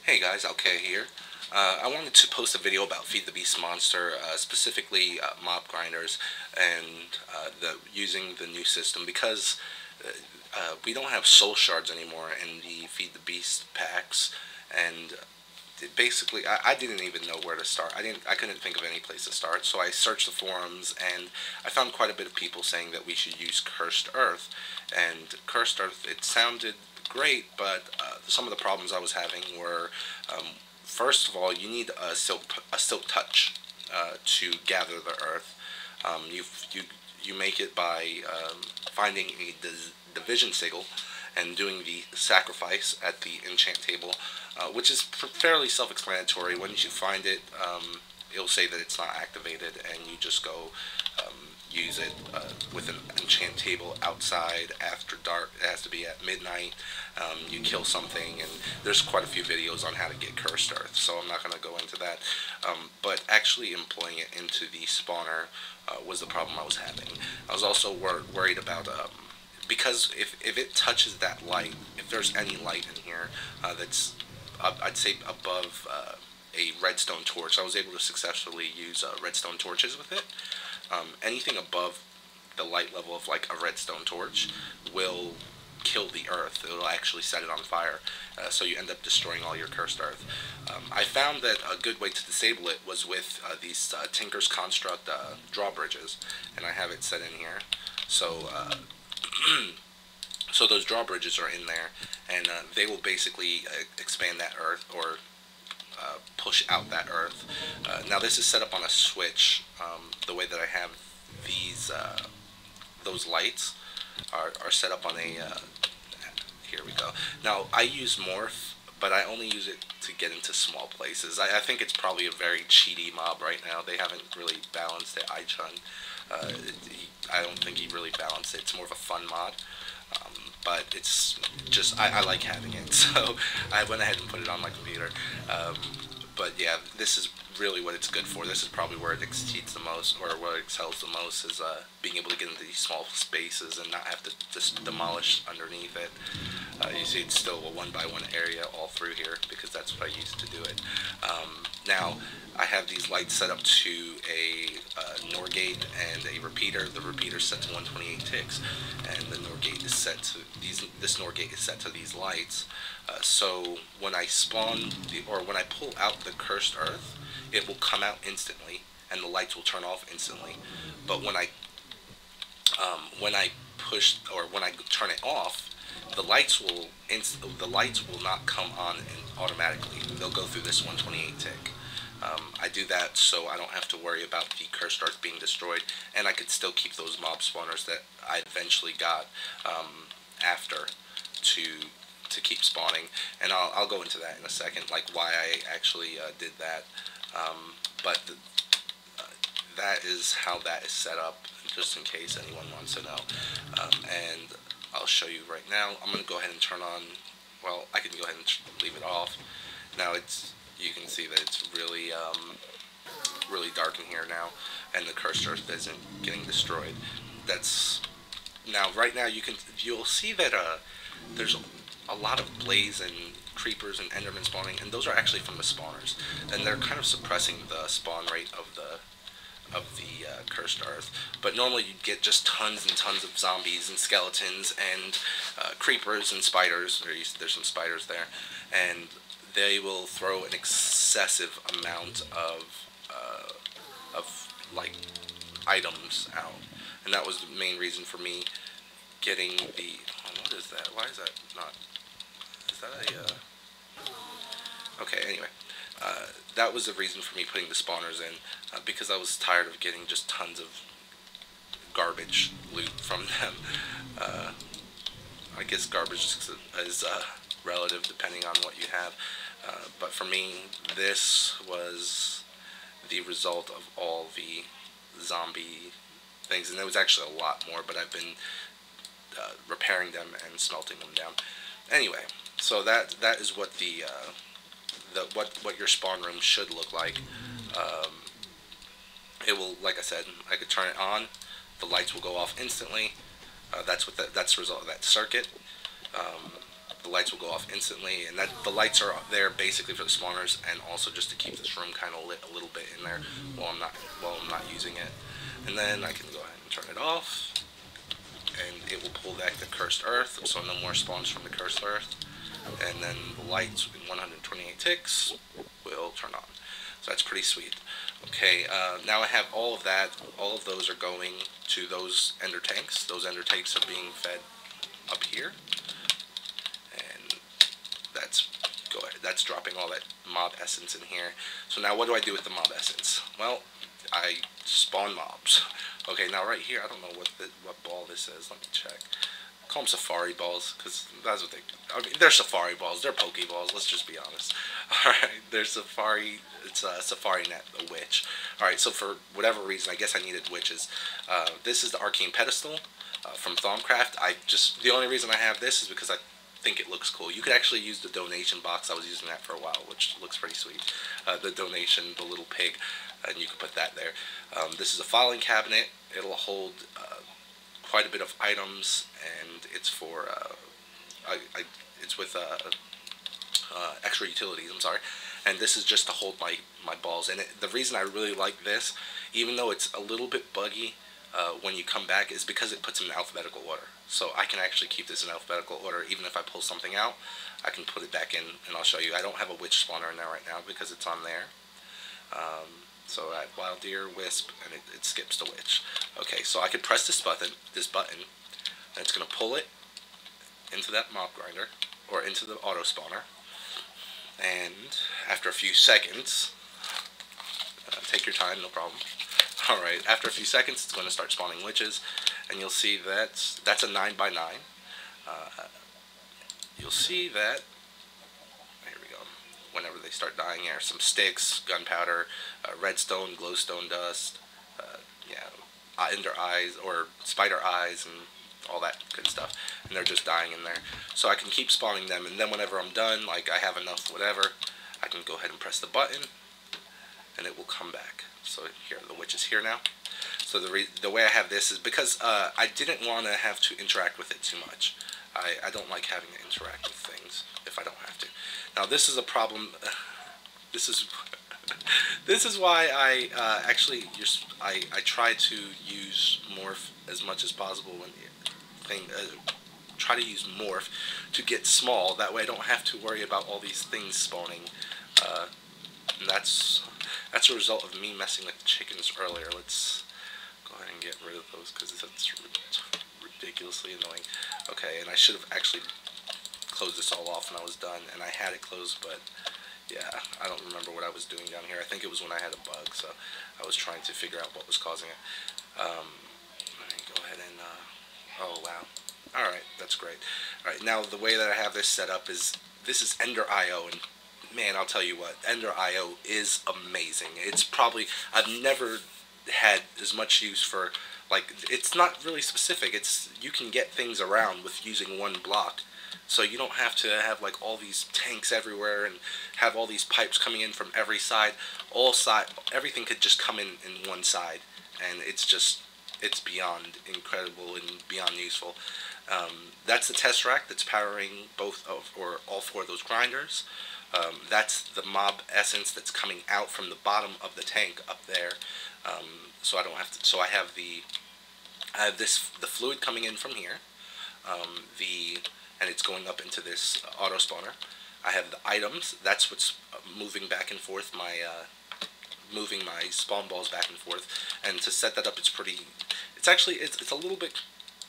Hey guys, Alcheya here. I wanted to post a video about Feed the Beast Monster, specifically mob grinders, and using the new system because we don't have soul shards anymore in the Feed the Beast packs, and basically I didn't even know where to start. I couldn't think of any place to start, so I searched the forums and I found quite a bit of people saying that we should use Cursed Earth, and Cursed Earth, it sounded great, but some of the problems I was having were, first of all, you need a silk touch to gather the earth. You make it by finding a division sigil and doing the sacrifice at the enchant table, which is fairly self-explanatory. Once you find it, it'll say that it's not activated, and you just go use it with an enchant table outside after dark. It has to be at midnight. You kill something, and there's quite a few videos on how to get Cursed Earth, so I'm not going to go into that. But actually employing it into the spawner was the problem I was having. I was also worried about because if it touches that light, if there's any light in here that's I'd say above a redstone torch. I was able to successfully use redstone torches with it. Anything above the light level of like a redstone torch will kill the earth. It'll actually set it on fire, so you end up destroying all your cursed earth. I found that a good way to disable it was with these Tinker's Construct drawbridges, and I have it set in here. So so those drawbridges are in there, and they will basically expand that earth, or push out that earth. Now this is set up on a switch. The way that I have these, those lights are set up on a, here we go. Now I use Morph, but I only use it to get into small places. I think it's probably a very cheaty mob right now. They haven't really balanced it. I don't think he really balanced it. It's more of a fun mod. But it's just, I like having it, so I went ahead and put it on my computer. But yeah, this is really what it's good for. This is probably where it exceeds the most, or where it excels the most, is being able to get into these small spaces and not have to just demolish underneath it. You see it's still a one-by-one area all through here, because that's what I used to do it. Now, I have these lights set up to a NOR gate and a repeater. The repeater is set to 128 ticks, and the NOR gate is set to this NOR gate is set to these lights. So when I spawn, or when I pull out the Cursed Earth, it will come out instantly, and the lights will turn off instantly. But when I push, or when I turn it off, the lights will not come on automatically. They'll go through this 128 tick. I do that so I don't have to worry about the Cursed Earth being destroyed, and I could still keep those mob spawners that I eventually got after to keep spawning, and I'll go into that in a second, like why I actually did that. But that is how that is set up, just in case anyone wants to know. And I'll show you right now. I'm going to go ahead and turn on, well, I can go ahead and leave it off. Now you can see that it's really really dark in here now, and the Cursed Earth isn't getting destroyed. Now right now you'll see that there's a lot of blaze and creepers and endermen spawning, and those are actually from the spawners, and they're kind of suppressing the spawn rate of the Cursed Earth. But normally you'd get just tons and tons of zombies and skeletons and creepers and spiders. There's some spiders there, and they will throw an excessive amount of like items out, and that was the main reason for me getting the. Oh, what is that? Why is that not? Is that a? Okay. Anyway, that was the reason for me putting the spawners in, because I was tired of getting just tons of garbage loot from them. I guess garbage is relative depending on what you have, but for me this was the result of all the zombie things, and there was actually a lot more, but I've been repairing them and smelting them down. Anyway, so that is what what your spawn room should look like. It will, like I said, I could turn it on, the lights will go off instantly. That's the result of that circuit. the lights will go off instantly, and that the lights are there basically for the spawners and also just to keep this room kind of lit a little bit in there while I'm not using it. And then I can go ahead and turn it off, and it will pull back the cursed earth, so no more spawns from the cursed earth. And then the lights in 128 ticks will turn on. So that's pretty sweet. Okay, now I have all of that. All of those are going to those ender tanks. Those ender tanks are being fed up here, and that's dropping all that mob essence in here. So now what do I do with the mob essence? Well, I spawn mobs. Okay, now right here, I don't know what ball this is. Let me check. Call them safari balls, because that's what I mean, they're safari balls. They're pokeballs. Let's just be honest. All right, there's safari. It's a safari net, a witch. All right, so for whatever reason, I guess I needed witches. This is the Arcane Pedestal from Thaumcraft. The only reason I have this is because I think it looks cool. You could actually use the donation box. I was using that for a while, which looks pretty sweet. The donation, the little pig, and you can put that there. This is a filing cabinet. It'll hold quite a bit of items, and it's for it's with extra utilities. I'm sorry, and this is just to hold my balls. And the reason I really like this, even though it's a little bit buggy when you come back, is because it puts them in alphabetical order. So I can actually keep this in alphabetical order. Even if I pull something out, I can put it back in, and I'll show you. I don't have a witch spawner in there right now because it's on there. So I have Wild Deer, Wisp, and it skips the Witch. Okay, so I could press this button, and it's going to pull it into that mob grinder, or into the auto spawner. And after a few seconds, take your time, no problem. Alright, after a few seconds, it's going to start spawning witches, and you'll see that's a 9x9. You'll see that, here we go, whenever they start dying, here, some sticks, gunpowder, redstone, glowstone dust, ender eyes, or spider eyes, and all that good stuff, and they're just dying in there. So I can keep spawning them, and then whenever I'm done, like I have enough whatever, I can go ahead and press the button, and it will come back. So here, the witch is here now. So the way I have this is because I didn't want to have to interact with it too much. I don't like having to interact with things if I don't have to. Now this is a problem. This is why I I try to use morph as much as possible when try to use morph to get small. That way I don't have to worry about all these things spawning. And that's a result of me messing with the chickens earlier. Let's go ahead and get rid of those because that's ridiculously annoying. Okay, and I should have actually closed this all off when I was done, and I had it closed, but yeah, I don't remember what I was doing down here. I think it was when I had a bug, so I was trying to figure out what was causing it. Let me go ahead and, oh wow. Alright, that's great. Alright, now the way that I have this set up is, this is Ender IO, and man, I'll tell you what, Ender IO is amazing. It's probably, I've never had as much use for, like, it's not really specific. It's, you can get things around with using one block. So you don't have to have like all these tanks everywhere and have all these pipes coming in from every side. Everything could just come in one side, and it's beyond incredible and beyond useful. That's the test rack that's powering all four of those grinders. That's the mob essence that's coming out from the bottom of the tank up there. So I don't have to. So I have the fluid coming in from here. And it's going up into this auto spawner. I have the items. That's what's moving back and forth moving my spawn balls back and forth. And to set that up, it's a little bit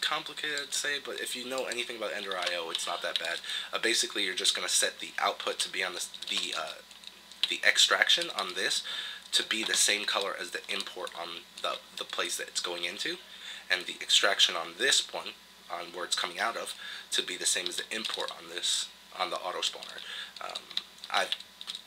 complicated, I'd say, but if you know anything about Ender IO, it's not that bad. Basically, you're just going to set the output to be on the extraction on this to be the same color as the import on the place that it's going into, and the extraction on this one, on where it's coming out of, to be the same as the import on the auto spawner.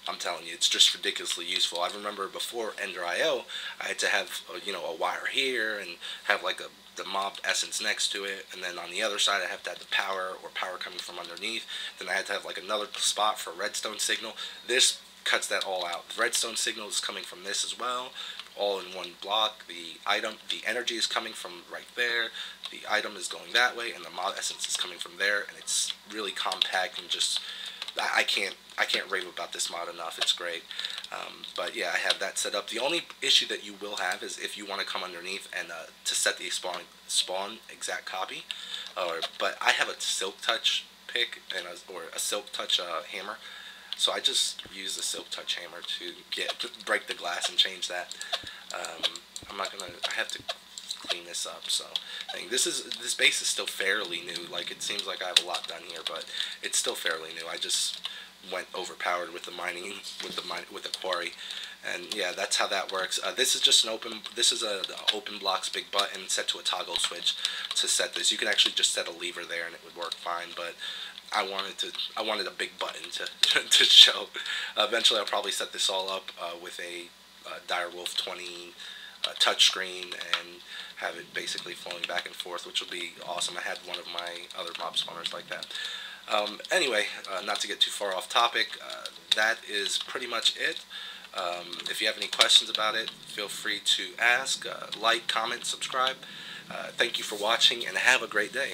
I'm telling you, it's just ridiculously useful. I remember before Ender IO, I had to have a wire here and have like the mob essence next to it, and then on the other side I have to have the power coming from underneath. Then I had to have like another spot for redstone signal. This cuts that all out. The redstone signal is coming from this as well. all in one block. The energy is coming from right there. The item is going that way, and the mod essence is coming from there, and it's really compact and just I can't rave about this mod enough. It's great. But yeah, I have that set up. The only issue that you will have is if you want to come underneath and to set the spawn exact copy. But I have a Silk Touch pick and or a Silk Touch hammer, so I just use the Silk Touch hammer to break the glass and change that. I'm not gonna. I have to clean this up. So this base is still fairly new. Like, it seems like I have a lot done here, but it's still fairly new. I just went overpowered with the mining with the quarry, and yeah, that's how that works. This is just an open. This is a open blocks big button set to a toggle switch to set this. You can actually just set a lever there and it would work fine, but I wanted a big button to to show. Eventually, I'll probably set this all up with a Direwolf 20 touchscreen and have it basically flowing back and forth, which will be awesome. I had one of my other mob spawners like that. Anyway, not to get too far off topic, that is pretty much it. If you have any questions about it, feel free to ask, like, comment, subscribe. Thank you for watching, and have a great day.